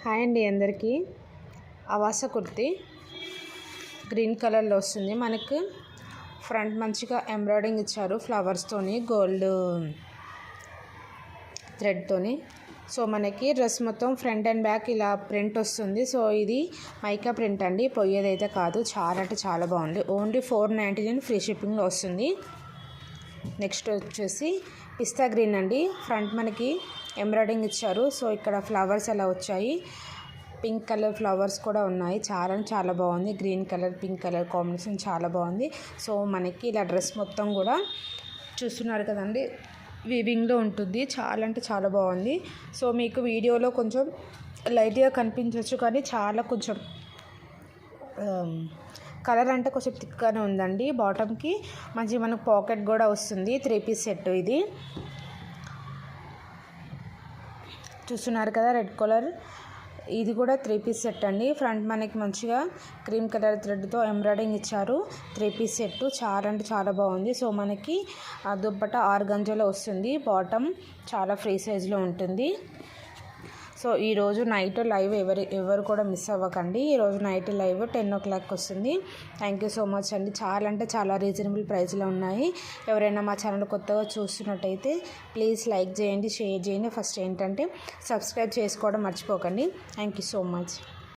Hi అండి అందరికీ. ఆవాస kurti green కలర్లో వస్తుంది. మనకు ఫ్రంట్ మంచిగా ఎంబ్రాయిడింగ్ ఇచ్చారు ఫ్లవర్స్తోని, గోల్డ్ థ్రెడ్తోని. సో మనకి డ్రెస్ మొత్తం ఫ్రంట్ అండ్ బ్యాక్ ఇలా ప్రింట్ వస్తుంది. సో ఇది మైకా ప్రింట్ అండి, పోయేదైతే కాదు. చాలా అంటే చాలా బాగుంది. ఓన్లీ 499 ఫ్రీ షిప్పింగ్లో వస్తుంది. నెక్స్ట్ వచ్చేసి పిస్తా గ్రీన్ అండి. ఫ్రంట్ మనకి ఎంబ్రాయిడింగ్ ఇచ్చారు. సో ఇక్కడ ఫ్లవర్స్ అలా వచ్చాయి. పింక్ కలర్ ఫ్లవర్స్ కూడా ఉన్నాయి. చాలా బాగుంది. Green colour pink colour combination చాలా బాగుంది. సో మనకి ఇలా డ్రెస్ మొత్తం కూడా చూస్తున్నారు కదండి, వీవింగ్లో ఉంటుంది. చాలా అంటే చాలా బాగుంది. సో మీకు వీడియోలో కొంచెం లైట్గా కనిపించవచ్చు, కానీ చాలా కొంచెం కలర్ అంటే కొంచెం థిక్గానే ఉందండి. బాటమ్కి మంచి మనకు పాకెట్ కూడా వస్తుంది. 3 పీస్ సెట్ ఇది. చూస్తున్నారు కదా రెడ్ కలర్, ఇది కూడా 3 పీస్ సెట్ అండి. ఫ్రంట్ మనకి మంచిగా క్రీమ్ కలర్ థ్రెడ్తో ఎంబ్రాయిడింగ్ ఇచ్చారు. 3 పీస్ సెట్ చాలా అంటే చాలా బాగుంది. సో మనకి ఆ దుప్పట ఆర్గంజాలో వస్తుంది. బాటమ్ చాలా ఫ్రీ సైజ్లో ఉంటుంది. సో ఈరోజు నైట్ లైవ్ ఎవరు కూడా మిస్ అవ్వకండి. ఈరోజు నైట్ లైవ్ 10 o'clock వస్తుంది. థ్యాంక్ యూ సో మచ్ అండి. చాలా అంటే చాలా రీజనబుల్ ప్రైస్లో ఉన్నాయి. ఎవరైనా మా ఛానల్ కొత్తగా చూస్తున్నట్టయితే ప్లీజ్ లైక్ చేయండి, షేర్ చేయండి. ఫస్ట్ ఏంటంటే సబ్స్క్రైబ్ చేసుకోవడం మర్చిపోకండి. Thank you so much.